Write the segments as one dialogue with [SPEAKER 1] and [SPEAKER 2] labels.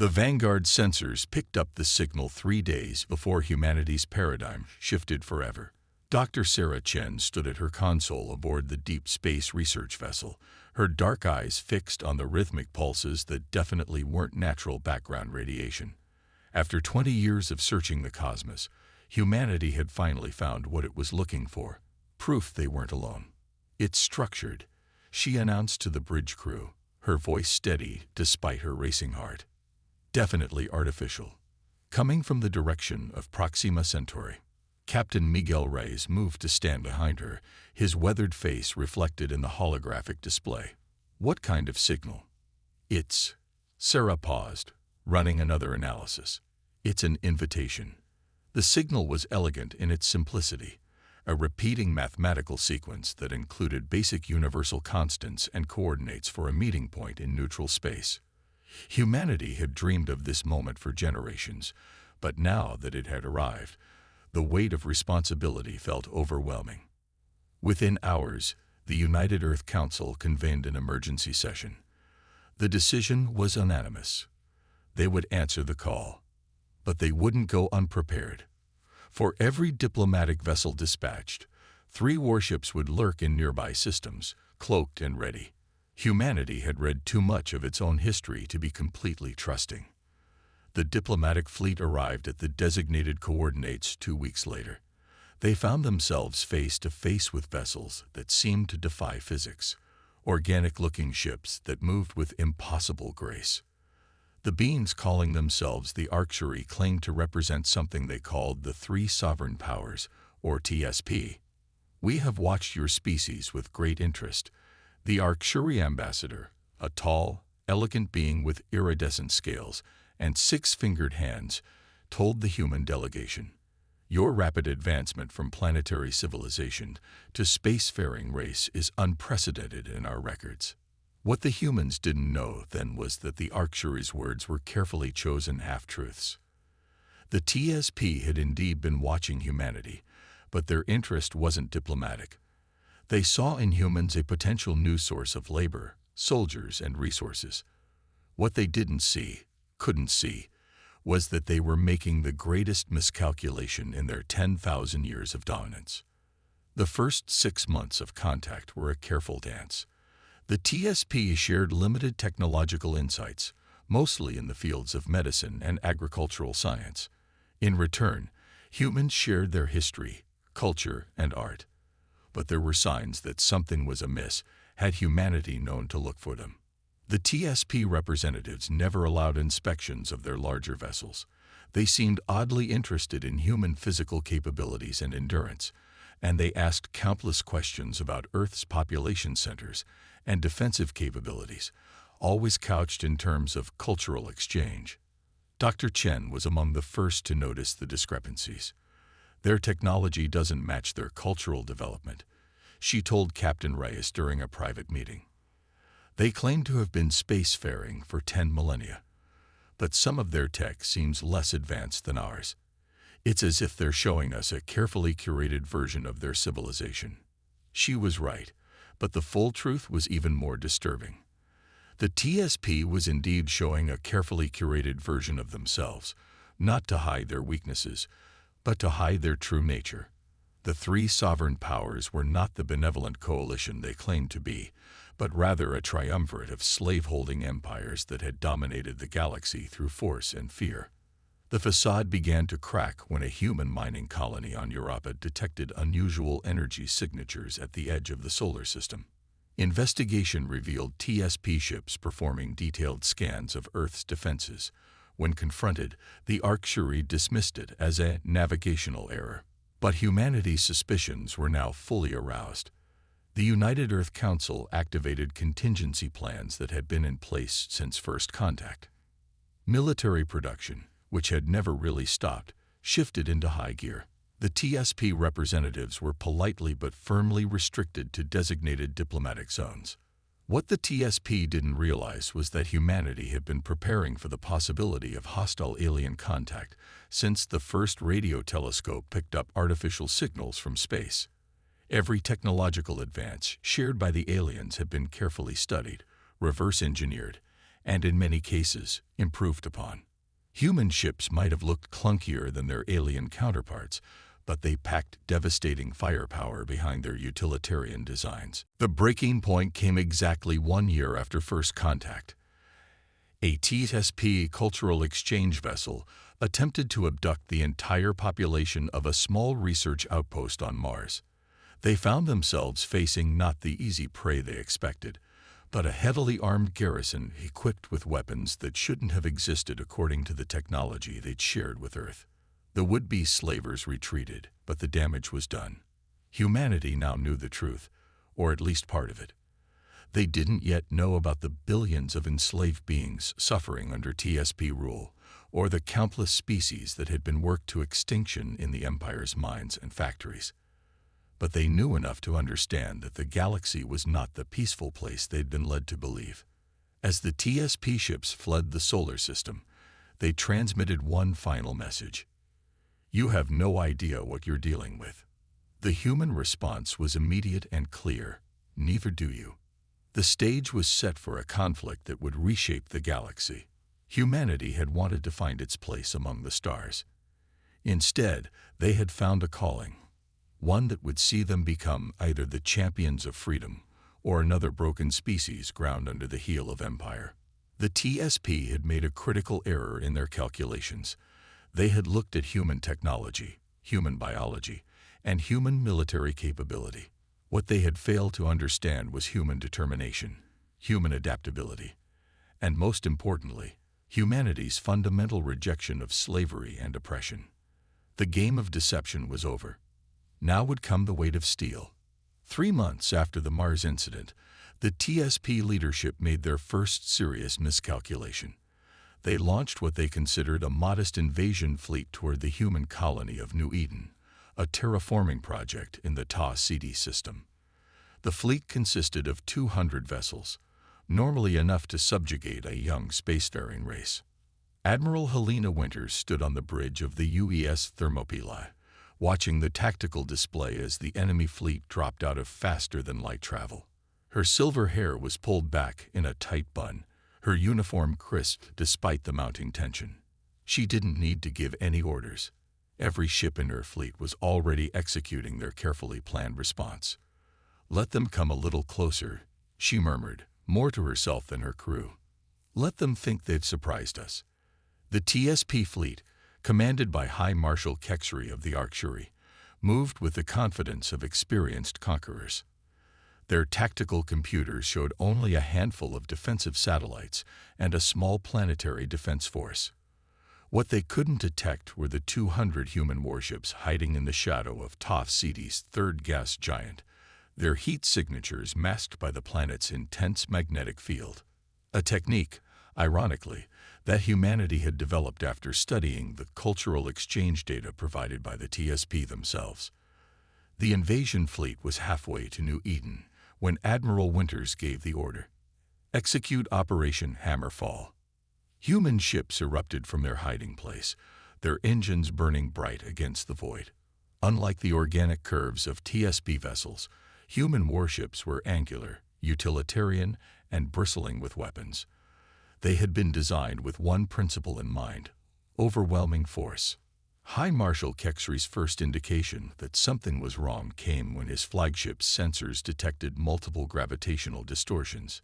[SPEAKER 1] The Vanguard sensors picked up the signal 3 days before humanity's paradigm shifted forever. Dr. Sarah Chen stood at her console aboard the Deep Space Research Vessel, her dark eyes fixed on the rhythmic pulses that definitely weren't natural background radiation. After 20 years of searching the cosmos, humanity had finally found what it was looking for, proof they weren't alone. "It's structured," she announced to the bridge crew, her voice steady despite her racing heart. "Definitely artificial." Coming from the direction of Proxima Centauri, Captain Miguel Reyes moved to stand behind her, his weathered face reflected in the holographic display. "What kind of signal?" "It's..." Sarah paused, running another analysis. "It's an invitation." The signal was elegant in its simplicity, a repeating mathematical sequence that included basic universal constants and coordinates for a meeting point in neutral space. Humanity had dreamed of this moment for generations, but now that it had arrived, the weight of responsibility felt overwhelming. Within hours, the United Earth Council convened an emergency session. The decision was unanimous. They would answer the call, but they wouldn't go unprepared. For every diplomatic vessel dispatched, 3 warships would lurk in nearby systems, cloaked and ready. Humanity had read too much of its own history to be completely trusting. The diplomatic fleet arrived at the designated coordinates 2 weeks later. They found themselves face to face with vessels that seemed to defy physics, organic-looking ships that moved with impossible grace. The beings calling themselves the Arcturi claimed to represent something they called the Three Sovereign Powers, or TSP. "We have watched your species with great interest." The Arcturi ambassador, a tall, elegant being with iridescent scales and 6-fingered hands, told the human delegation, "Your rapid advancement from planetary civilization to spacefaring race is unprecedented in our records." What the humans didn't know then was that the Arcturi's words were carefully chosen half-truths. The TSP had indeed been watching humanity, but their interest wasn't diplomatic. They saw in humans a potential new source of labor, soldiers, and resources. What they couldn't see, was that they were making the greatest miscalculation in their 10,000 years of dominance. The first 6 months of contact were a careful dance. The TSP shared limited technological insights, mostly in the fields of medicine and agricultural science. In return, humans shared their history, culture, and art. But there were signs that something was amiss had humanity known to look for them. The TSP representatives never allowed inspections of their larger vessels. They seemed oddly interested in human physical capabilities and endurance, and they asked countless questions about Earth's population centers and defensive capabilities, always couched in terms of cultural exchange. Dr. Chen was among the first to notice the discrepancies. "Their technology doesn't match their cultural development," she told Captain Reyes during a private meeting. "They claim to have been spacefaring for 10 millennia, but some of their tech seems less advanced than ours. It's as if they're showing us a carefully curated version of their civilization." She was right, but the full truth was even more disturbing. The TSP was indeed showing a carefully curated version of themselves, not to hide their weaknesses, but to hide their true nature. The 3 sovereign powers were not the benevolent coalition they claimed to be, but rather a triumvirate of slave-holding empires that had dominated the galaxy through force and fear. The facade began to crack when a human mining colony on Europa detected unusual energy signatures at the edge of the solar system. Investigation revealed TSP ships performing detailed scans of Earth's defenses. When confronted, the Arcturi dismissed it as a navigational error. But humanity's suspicions were now fully aroused. The United Earth Council activated contingency plans that had been in place since first contact. Military production, which had never really stopped, shifted into high gear. The TSP representatives were politely but firmly restricted to designated diplomatic zones. What the TSP didn't realize was that humanity had been preparing for the possibility of hostile alien contact since the first radio telescope picked up artificial signals from space. Every technological advance shared by the aliens had been carefully studied, reverse-engineered, and in many cases, improved upon. Human ships might have looked clunkier than their alien counterparts, but they packed devastating firepower behind their utilitarian designs. The breaking point came exactly 1 year after first contact. A TSP cultural exchange vessel attempted to abduct the entire population of a small research outpost on Mars. They found themselves facing not the easy prey they expected, but a heavily armed garrison equipped with weapons that shouldn't have existed according to the technology they'd shared with Earth. The would-be slavers retreated, but the damage was done. Humanity now knew the truth, or at least part of it. They didn't yet know about the billions of enslaved beings suffering under TSP rule, or the countless species that had been worked to extinction in the Empire's mines and factories. But they knew enough to understand that the galaxy was not the peaceful place they'd been led to believe. As the TSP ships fled the solar system, they transmitted one final message. You have no idea what you're dealing with. The human response was immediate and clear. Neither do you. The stage was set for a conflict that would reshape the galaxy. Humanity had wanted to find its place among the stars. Instead, they had found a calling, one that would see them become either the champions of freedom or another broken species ground under the heel of empire. The TSP had made a critical error in their calculations. They had looked at human technology, human biology, and human military capability. What they had failed to understand was human determination, human adaptability, and most importantly, humanity's fundamental rejection of slavery and oppression. The game of deception was over. Now would come the weight of steel. 3 months after the Mars incident, the TSP leadership made their first serious miscalculation. They launched what they considered a modest invasion fleet toward the human colony of New Eden, a terraforming project in the Ta-CD system. The fleet consisted of 200 vessels, normally enough to subjugate a young spacefaring race. Admiral Helena Winters stood on the bridge of the UES Thermopylae, watching the tactical display as the enemy fleet dropped out of faster-than-light travel. Her silver hair was pulled back in a tight bun, her uniform crisp despite the mounting tension. She didn't need to give any orders. Every ship in her fleet was already executing their carefully planned response. "Let them come a little closer," she murmured, more to herself than her crew. "Let them think they've surprised us." The TSP fleet, commanded by High Marshal Kexry of the Arctuary, moved with the confidence of experienced conquerors. Their tactical computers showed only a handful of defensive satellites and a small planetary defense force. What they couldn't detect were the 200 human warships hiding in the shadow of Ta-CD's third gas giant, their heat signatures masked by the planet's intense magnetic field. A technique, ironically, that humanity had developed after studying the cultural exchange data provided by the TSP themselves. The invasion fleet was halfway to New Eden when Admiral Winters gave the order. Execute Operation Hammerfall. Human ships erupted from their hiding place, their engines burning bright against the void. Unlike the organic curves of TSP vessels, human warships were angular, utilitarian, and bristling with weapons. They had been designed with one principle in mind: overwhelming force. High Marshal Kexry's first indication that something was wrong came when his flagship's sensors detected multiple gravitational distortions.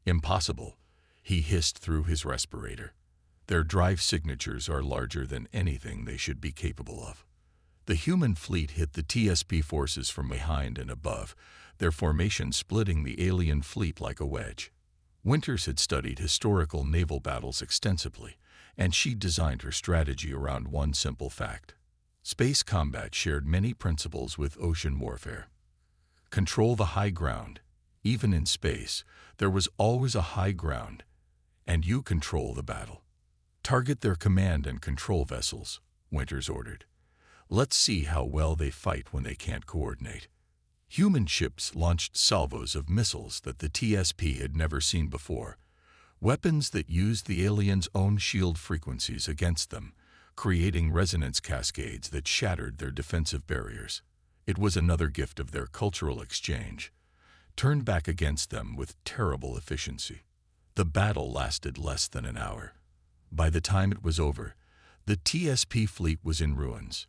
[SPEAKER 1] "Impossible," he hissed through his respirator. "Their drive signatures are larger than anything they should be capable of." The human fleet hit the TSP forces from behind and above, their formation splitting the alien fleet like a wedge. Winters had studied historical naval battles extensively, and she designed her strategy around one simple fact. Space combat shared many principles with ocean warfare. Control the high ground. Even in space, there was always a high ground, and you control the battle. "Target their command and control vessels," Winters ordered. "Let's see how well they fight when they can't coordinate." Human ships launched salvos of missiles that the TSP had never seen before, weapons that used the aliens' own shield frequencies against them, creating resonance cascades that shattered their defensive barriers. It was another gift of their cultural exchange, turned back against them with terrible efficiency. The battle lasted less than an hour. By the time it was over, the TSP fleet was in ruins.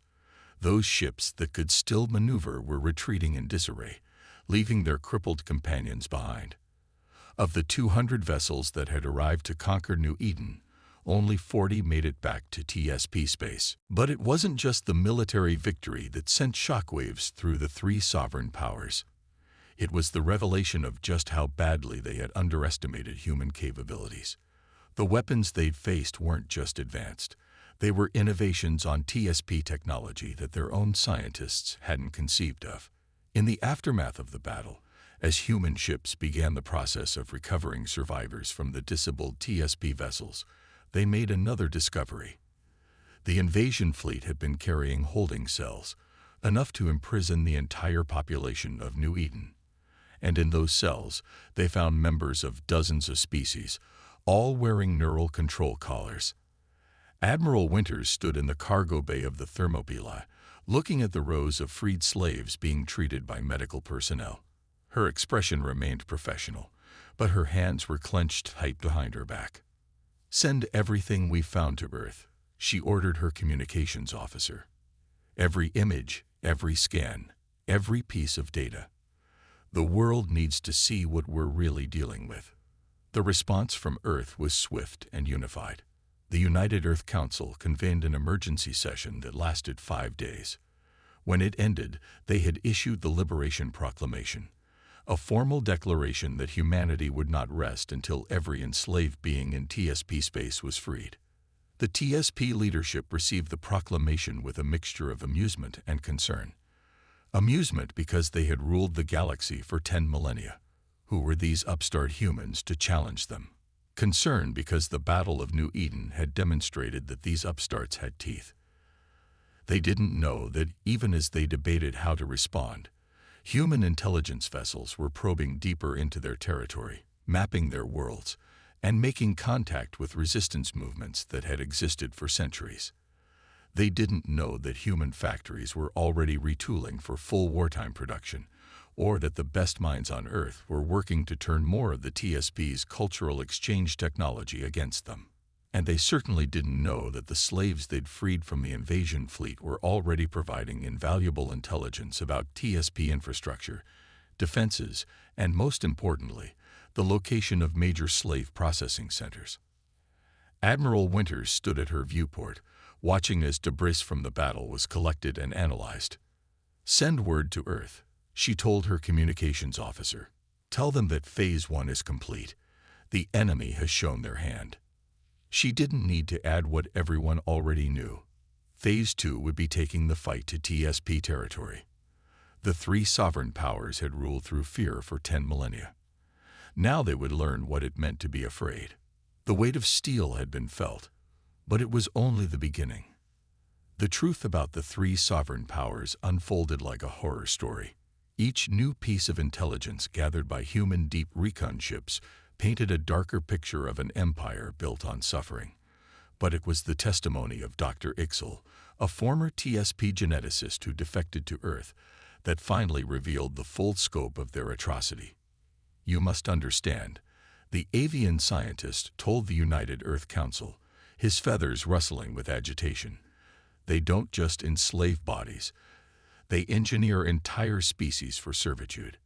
[SPEAKER 1] Those ships that could still maneuver were retreating in disarray, leaving their crippled companions behind. Of the 200 vessels that had arrived to conquer New Eden, only 40 made it back to TSP space. But it wasn't just the military victory that sent shockwaves through the three sovereign powers. It was the revelation of just how badly they had underestimated human capabilities. The weapons they'd faced weren't just advanced. They were innovations on TSP technology that their own scientists hadn't conceived of. In the aftermath of the battle, as human ships began the process of recovering survivors from the disabled TSP vessels, they made another discovery. The invasion fleet had been carrying holding cells, enough to imprison the entire population of New Eden. And in those cells, they found members of dozens of species, all wearing neural control collars. Admiral Winters stood in the cargo bay of the Thermopylae, looking at the rows of freed slaves being treated by medical personnel. Her expression remained professional, but her hands were clenched tight behind her back. "Send everything we found to Earth," she ordered her communications officer. "Every image, every scan, every piece of data. The world needs to see what we're really dealing with." The response from Earth was swift and unified. The United Earth Council convened an emergency session that lasted 5 days. When it ended, they had issued the Liberation Proclamation, a formal declaration that humanity would not rest until every enslaved being in TSP space was freed. The TSP leadership received the proclamation with a mixture of amusement and concern. Amusement because they had ruled the galaxy for 10 millennia. Who were these upstart humans to challenge them? Concern because the Battle of New Eden had demonstrated that these upstarts had teeth. They didn't know that even as they debated how to respond, human intelligence vessels were probing deeper into their territory, mapping their worlds, and making contact with resistance movements that had existed for centuries. They didn't know that human factories were already retooling for full wartime production, or that the best minds on Earth were working to turn more of the TSP's cultural exchange technology against them. And they certainly didn't know that the slaves they'd freed from the invasion fleet were already providing invaluable intelligence about TSP infrastructure, defenses, and most importantly, the location of major slave processing centers. Admiral Winters stood at her viewport, watching as debris from the battle was collected and analyzed. "Send word to Earth," she told her communications officer. "Tell them that Phase 1 is complete. The enemy has shown their hand." She didn't need to add what everyone already knew. Phase 2 would be taking the fight to TSP territory. The three sovereign powers had ruled through fear for 10 millennia. Now they would learn what it meant to be afraid. The weight of steel had been felt, but it was only the beginning. The truth about the three sovereign powers unfolded like a horror story. Each new piece of intelligence gathered by human deep recon ships painted a darker picture of an empire built on suffering. But it was the testimony of Dr. Ixel, a former TSP geneticist who defected to Earth, that finally revealed the full scope of their atrocity. "You must understand," the avian scientist told the United Earth Council, his feathers rustling with agitation. "They don't just enslave bodies. They engineer entire species for servitude.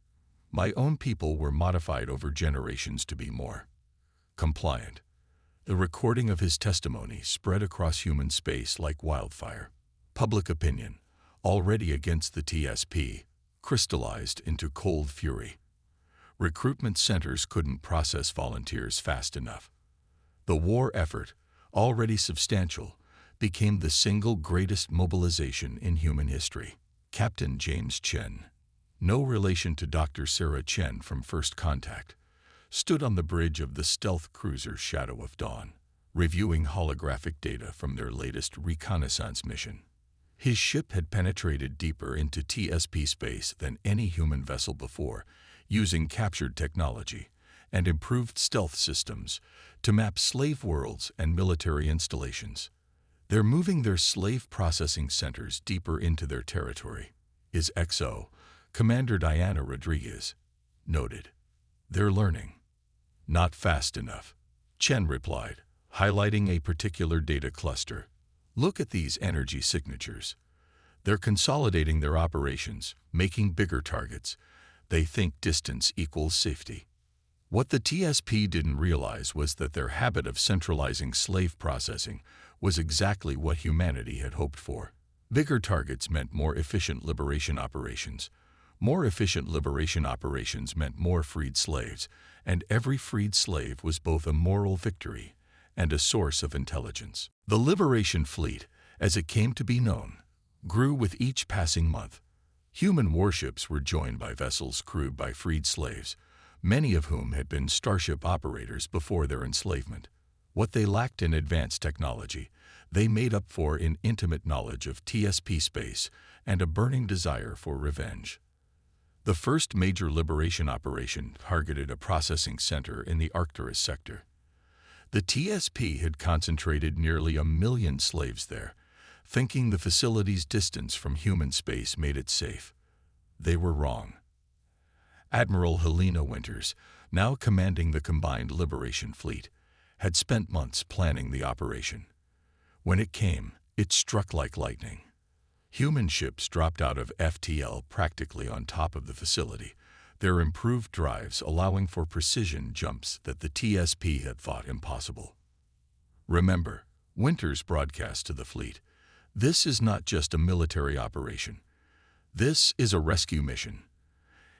[SPEAKER 1] My own people were modified over generations to be more compliant." The recording of his testimony spread across human space like wildfire. Public opinion, already against the TSP, crystallized into cold fury. Recruitment centers couldn't process volunteers fast enough. The war effort, already substantial, became the single greatest mobilization in human history. Captain James Chen, no relation to Dr. Sarah Chen from First Contact, stood on the bridge of the stealth cruiser Shadow of Dawn, reviewing holographic data from their latest reconnaissance mission. His ship had penetrated deeper into TSP space than any human vessel before, using captured technology and improved stealth systems to map slave worlds and military installations. "They're moving their slave processing centers deeper into their territory," his XO, Commander Diana Rodriguez, noted. "They're learning." Not fast enough, Chen replied, highlighting a particular data cluster. Look at these energy signatures. They're consolidating their operations, making bigger targets. They think distance equals safety. What the TSP didn't realize was that their habit of centralizing slave processing was exactly what humanity had hoped for. Bigger targets meant more efficient liberation operations. More efficient liberation operations meant more freed slaves, and every freed slave was both a moral victory and a source of intelligence. The Liberation Fleet, as it came to be known, grew with each passing month. Human warships were joined by vessels crewed by freed slaves, many of whom had been starship operators before their enslavement. What they lacked in advanced technology, they made up for in intimate knowledge of TSP space and a burning desire for revenge. The first major liberation operation targeted a processing center in the Arcturus sector. The TSP had concentrated nearly 1 million slaves there, thinking the facility's distance from human space made it safe. They were wrong. Admiral Helena Winters, now commanding the combined Liberation Fleet, had spent months planning the operation. When it came, it struck like lightning. Human ships dropped out of FTL practically on top of the facility, their improved drives allowing for precision jumps that the TSP had thought impossible. Remember, Winters broadcast to the fleet, "This is not just a military operation. This is a rescue mission.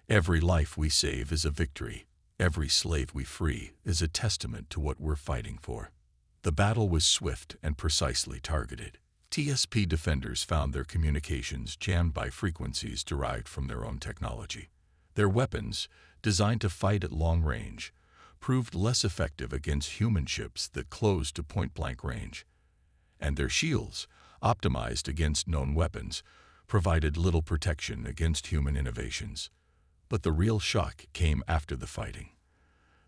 [SPEAKER 1] Every life we save is a victory. Every slave we free is a testament to what we're fighting for." The battle was swift and precisely targeted. TSP defenders found their communications jammed by frequencies derived from their own technology. Their weapons, designed to fight at long range, proved less effective against human ships that closed to point-blank range. And their shields, optimized against known weapons, provided little protection against human innovations. But the real shock came after the fighting.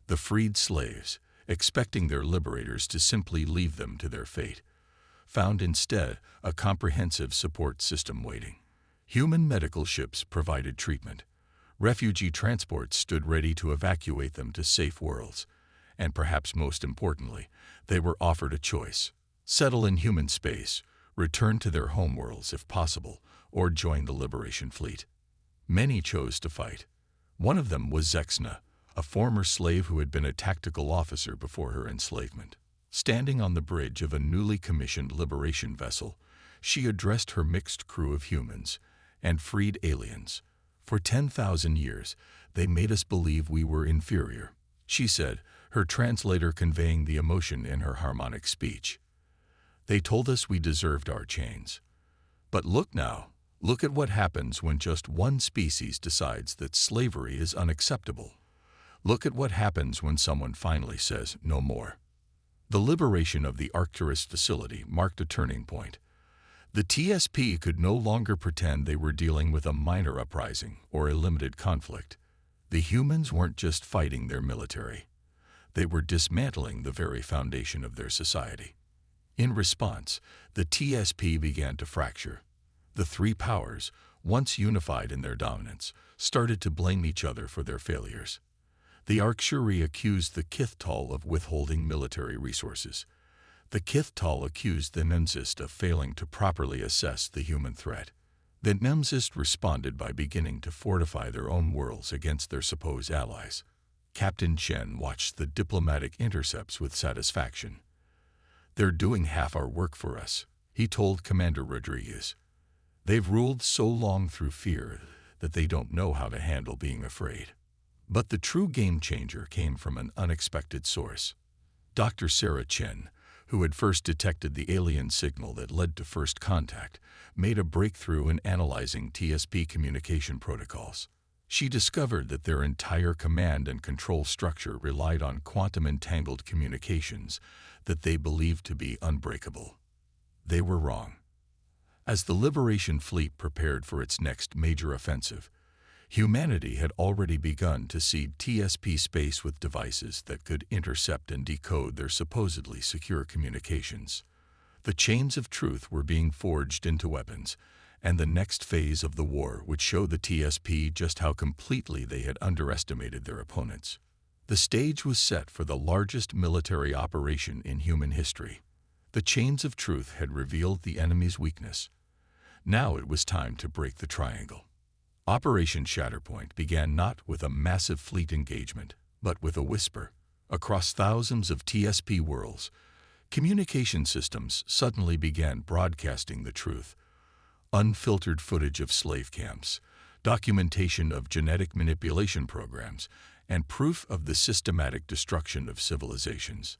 [SPEAKER 1] The freed slaves, expecting their liberators to simply leave them to their fate, found instead a comprehensive support system waiting. Human medical ships provided treatment. Refugee transports stood ready to evacuate them to safe worlds. And perhaps most importantly, they were offered a choice: settle in human space, return to their homeworlds if possible, or join the Liberation Fleet. Many chose to fight. One of them was Zexna, a former slave who had been a tactical officer before her enslavement. Standing on the bridge of a newly commissioned liberation vessel, she addressed her mixed crew of humans and freed aliens. "For 10,000 years, they made us believe we were inferior," she said, her translator conveying the emotion in her harmonic speech. "They told us we deserved our chains. But look now, look at what happens when just one species decides that slavery is unacceptable. Look at what happens when someone finally says no more." The liberation of the Arcturus facility marked a turning point. The TSP could no longer pretend they were dealing with a minor uprising or a limited conflict. The humans weren't just fighting their military. They were dismantling the very foundation of their society. In response, the TSP began to fracture. The three powers, once unified in their dominance, started to blame each other for their failures. The Arcturi accused the Kithtal of withholding military resources. The Kithtal accused the Nemsist of failing to properly assess the human threat. The Nemsist responded by beginning to fortify their own worlds against their supposed allies. Captain Chen watched the diplomatic intercepts with satisfaction. "They're doing half our work for us," he told Commander Rodriguez. "They've ruled so long through fear that they don't know how to handle being afraid." But the true game changer came from an unexpected source. Dr. Sarah Chen, who had first detected the alien signal that led to first contact, made a breakthrough in analyzing TSP communication protocols. She discovered that their entire command and control structure relied on quantum-entangled communications that they believed to be unbreakable. They were wrong. As the Liberation Fleet prepared for its next major offensive, humanity had already begun to seed TSP space with devices that could intercept and decode their supposedly secure communications. The chains of truth were being forged into weapons, and the next phase of the war would show the TSP just how completely they had underestimated their opponents. The stage was set for the largest military operation in human history. The chains of truth had revealed the enemy's weakness. Now it was time to break the triangle. Operation Shatterpoint began not with a massive fleet engagement, but with a whisper. Across thousands of TSP worlds, communication systems suddenly began broadcasting the truth. Unfiltered footage of slave camps, documentation of genetic manipulation programs, and proof of the systematic destruction of civilizations.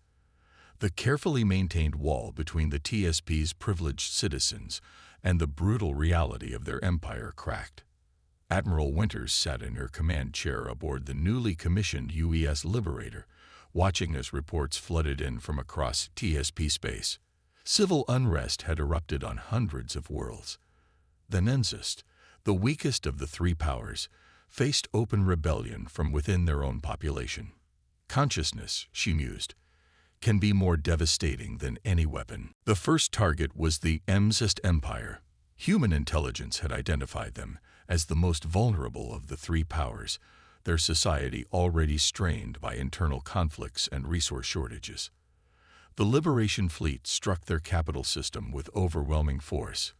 [SPEAKER 1] The carefully maintained wall between the TSP's privileged citizens and the brutal reality of their empire cracked. Admiral Winters sat in her command chair aboard the newly commissioned UES Liberator, watching as reports flooded in from across TSP space. Civil unrest had erupted on hundreds of worlds. The Nensist, the weakest of the three powers, faced open rebellion from within their own population. Consciousness, she mused, can be more devastating than any weapon. The first target was the Nensist Empire. Human intelligence had identified them as the most vulnerable of the three powers, their society already strained by internal conflicts and resource shortages. The Liberation Fleet struck their capital system with overwhelming force.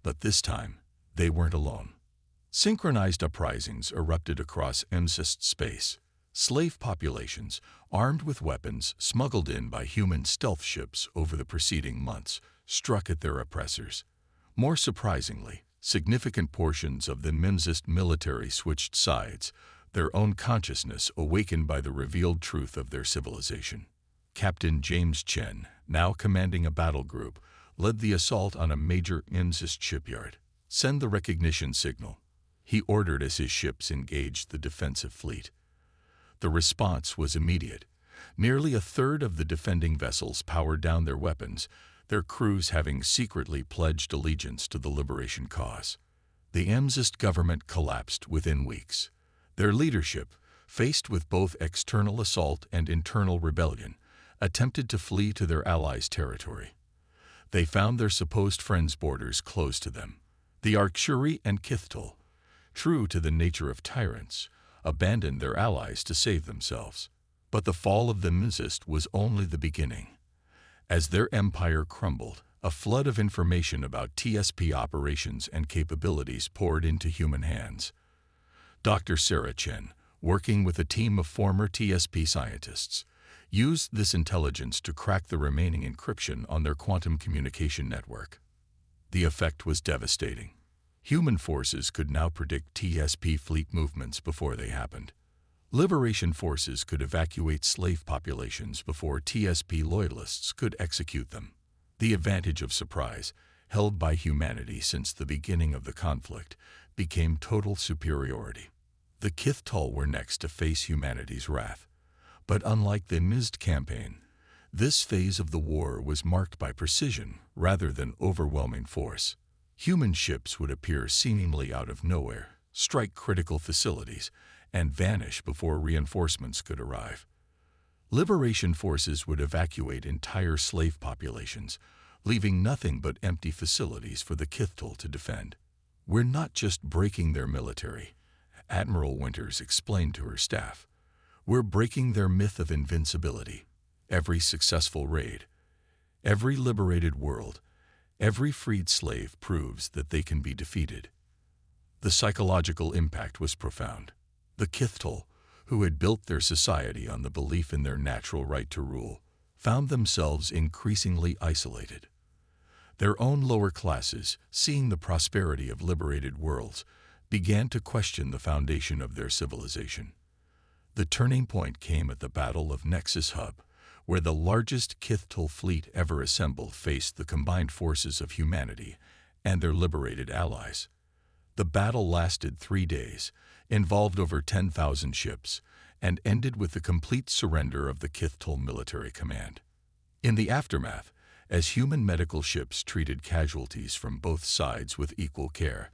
[SPEAKER 1] But this time, they weren't alone. Synchronized uprisings erupted across Nensist space. Slave populations, armed with weapons smuggled in by human stealth ships over the preceding months, struck at their oppressors. More surprisingly, significant portions of the Nensist military switched sides, their own consciousness awakened by the revealed truth of their civilization. Captain James Chen, now commanding a battle group, led the assault on a major Nensist shipyard. "Send the recognition signal," he ordered as his ships engaged the defensive fleet. The response was immediate. Nearly a third of the defending vessels powered down their weapons, their crews having secretly pledged allegiance to the liberation cause. The Nensist government collapsed within weeks. Their leadership, faced with both external assault and internal rebellion, attempted to flee to their allies' territory. They found their supposed friends' borders closed to them. The Arcturi and Kithtal, true to the nature of tyrants, abandoned their allies to save themselves. But the fall of the Nensist was only the beginning. As their empire crumbled, a flood of information about TSP operations and capabilities poured into human hands. Dr. Sarah Chen, working with a team of former TSP scientists, used this intelligence to crack the remaining encryption on their quantum communication network. The effect was devastating. Human forces could now predict TSP fleet movements before they happened. Liberation forces could evacuate slave populations before TSP loyalists could execute them. The advantage of surprise, held by humanity since the beginning of the conflict, became total superiority. The Kithtal were next to face humanity's wrath. But unlike the Nensist campaign, this phase of the war was marked by precision rather than overwhelming force. Human ships would appear seemingly out of nowhere, strike critical facilities, and vanish before reinforcements could arrive. Liberation forces would evacuate entire slave populations, leaving nothing but empty facilities for the Kithtal to defend. "We're not just breaking their military," Admiral Winters explained to her staff. "We're breaking their myth of invincibility. Every successful raid, every liberated world, every freed slave proves that they can be defeated." The psychological impact was profound. The Kithtal, who had built their society on the belief in their natural right to rule, found themselves increasingly isolated. Their own lower classes, seeing the prosperity of liberated worlds, began to question the foundation of their civilization. The turning point came at the Battle of Nexus Hub, where the largest Kithtal fleet ever assembled faced the combined forces of humanity and their liberated allies. The battle lasted 3 days, involved over 10,000 ships, and ended with the complete surrender of the Kithtal military command. In the aftermath, as human medical ships treated casualties from both sides with equal care,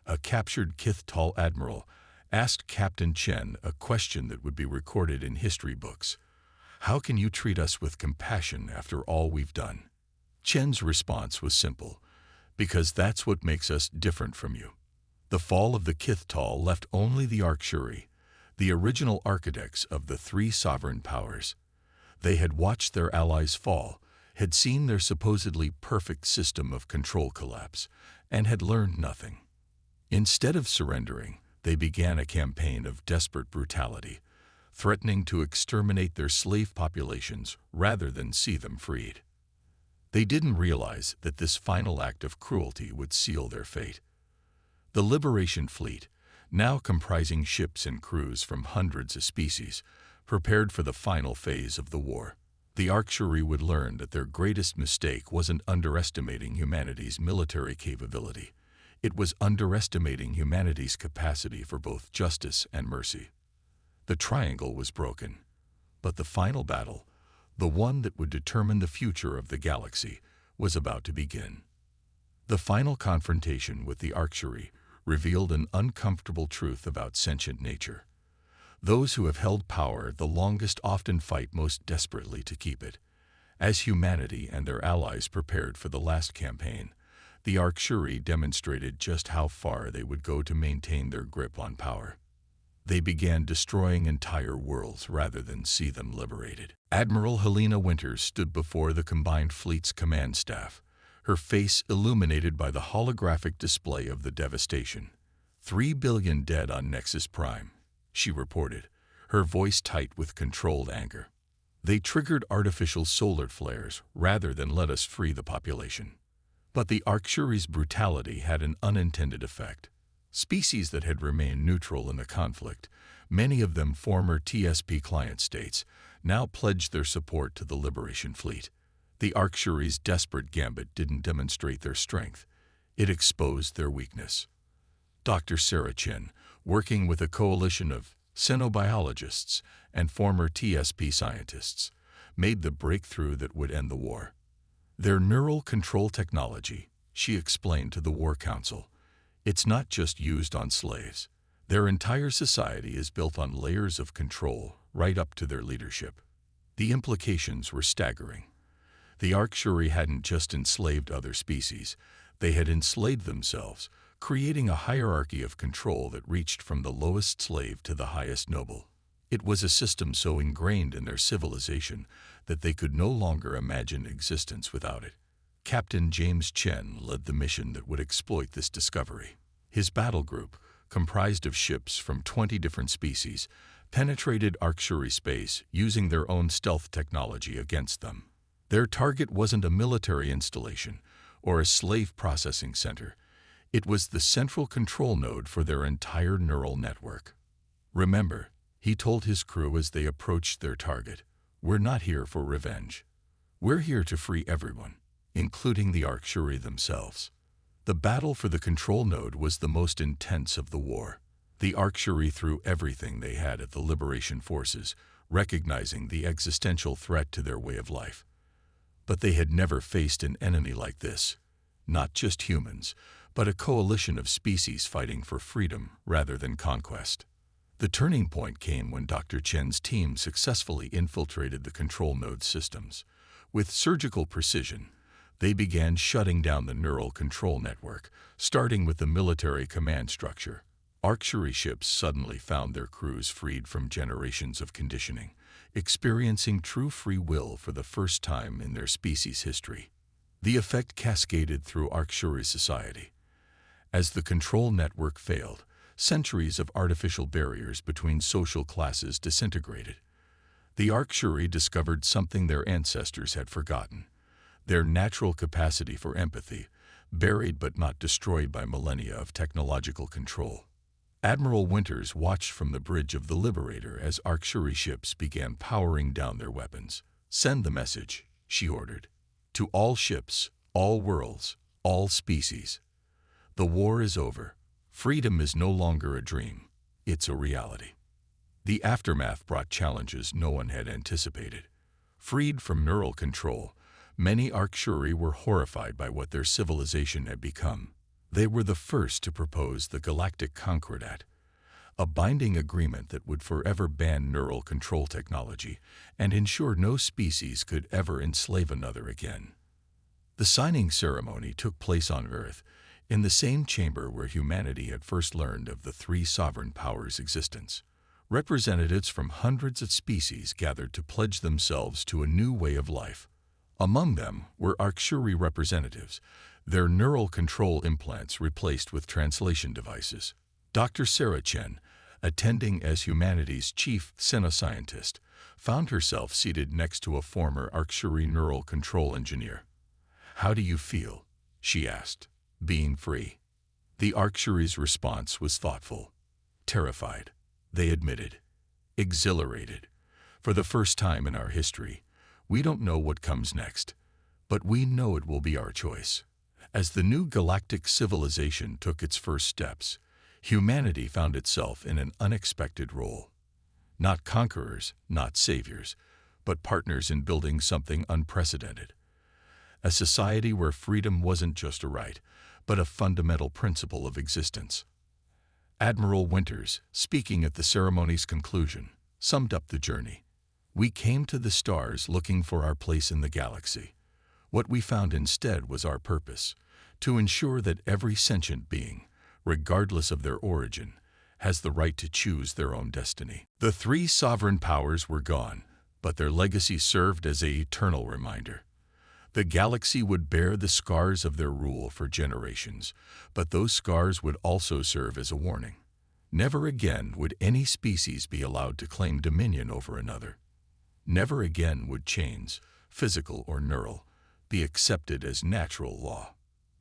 [SPEAKER 1] a captured Kithtal admiral asked Captain Chen a question that would be recorded in history books. "How can you treat us with compassion after all we've done?" Chen's response was simple: "Because that's what makes us different from you." The fall of the Kithtal left only the Arcturi, the original architects of the three sovereign powers. They had watched their allies fall, had seen their supposedly perfect system of control collapse, and had learned nothing. Instead of surrendering, they began a campaign of desperate brutality, threatening to exterminate their slave populations rather than see them freed. They didn't realize that this final act of cruelty would seal their fate. The Liberation Fleet, now comprising ships and crews from hundreds of species, prepared for the final phase of the war. The Arctuary would learn that their greatest mistake wasn't underestimating humanity's military capability. It was underestimating humanity's capacity for both justice and mercy. The triangle was broken, but the final battle, the one that would determine the future of the galaxy, was about to begin. The final confrontation with the Arctuary revealed an uncomfortable truth about sentient nature. Those who have held power the longest often fight most desperately to keep it. As humanity and their allies prepared for the last campaign, the Arctuary demonstrated just how far they would go to maintain their grip on power. They began destroying entire worlds rather than see them liberated. Admiral Helena Winters stood before the combined fleet's command staff, her face illuminated by the holographic display of the devastation. 3 billion dead on Nexus Prime, she reported, her voice tight with controlled anger. They triggered artificial solar flares rather than let us free the population. But the Arctuary's brutality had an unintended effect. Species that had remained neutral in the conflict, many of them former TSP client states, now pledged their support to the Liberation Fleet. The Arctuary's desperate gambit didn't demonstrate their strength. It exposed their weakness. Dr. Sarah Chen, working with a coalition of xenobiologists and former TSP scientists, made the breakthrough that would end the war. Their neural control technology, she explained to the War Council, it's not just used on slaves. Their entire society is built on layers of control right up to their leadership. The implications were staggering. The Arctuary hadn't just enslaved other species, they had enslaved themselves, creating a hierarchy of control that reached from the lowest slave to the highest noble. It was a system so ingrained in their civilization that they could no longer imagine existence without it. Captain James Chen led the mission that would exploit this discovery. His battle group, comprised of ships from 20 different species, penetrated Arctuary space using their own stealth technology against them. Their target wasn't a military installation or a slave processing center. It was the central control node for their entire neural network. Remember, he told his crew as they approached their target, we're not here for revenge. We're here to free everyone, including the Arctuary themselves. The battle for the control node was the most intense of the war. The Arctuary threw everything they had at the Liberation Forces, recognizing the existential threat to their way of life. But they had never faced an enemy like this. Not just humans, but a coalition of species fighting for freedom rather than conquest. The turning point came when Dr. Chen's team successfully infiltrated the control node systems. With surgical precision, they began shutting down the neural control network, starting with the military command structure. Arctuary ships suddenly found their crews freed from generations of conditioning, experiencing true free will for the first time in their species' history. The effect cascaded through Arctuary society. As the control network failed, centuries of artificial barriers between social classes disintegrated. The Arctuary discovered something their ancestors had forgotten: their natural capacity for empathy, buried but not destroyed by millennia of technological control. Admiral Winters watched from the bridge of the Liberator as Arctuary ships began powering down their weapons. "Send the message," she ordered. "To all ships, all worlds, all species. The war is over. Freedom is no longer a dream. It's a reality." The aftermath brought challenges no one had anticipated. Freed from neural control, many Arctuary were horrified by what their civilization had become. They were the first to propose the Galactic Concordat, a binding agreement that would forever ban neural control technology and ensure no species could ever enslave another again. The signing ceremony took place on Earth, in the same chamber where humanity had first learned of the three sovereign powers' existence. Representatives from hundreds of species gathered to pledge themselves to a new way of life. Among them were Arcturian representatives, their neural control implants replaced with translation devices. Dr. Sarah Chen, attending as humanity's chief xenoscientist, found herself seated next to a former Arcturian neural control engineer. "How do you feel?" she asked, being free. The Arcturian's response was thoughtful. "Terrified," they admitted. "Exhilarated. For the first time in our history, we don't know what comes next, but we know it will be our choice." As the new galactic civilization took its first steps, humanity found itself in an unexpected role. Not conquerors, not saviors, but partners in building something unprecedented. A society where freedom wasn't just a right, but a fundamental principle of existence. Admiral Winters, speaking at the ceremony's conclusion, summed up the journey. "We came to the stars looking for our place in the galaxy. What we found instead was our purpose, to ensure that every sentient being, regardless of their origin, has the right to choose their own destiny." The three sovereign powers were gone, but their legacy served as an eternal reminder. The galaxy would bear the scars of their rule for generations, but those scars would also serve as a warning. Never again would any species be allowed to claim dominion over another. Never again would chains, physical or neural, be accepted as natural law.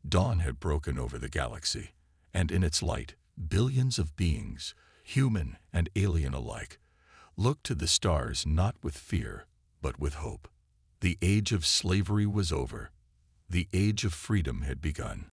[SPEAKER 1] Dawn had broken over the galaxy, and in its light, billions of beings, human and alien alike, looked to the stars not with fear, but with hope. The age of slavery was over. The age of freedom had begun.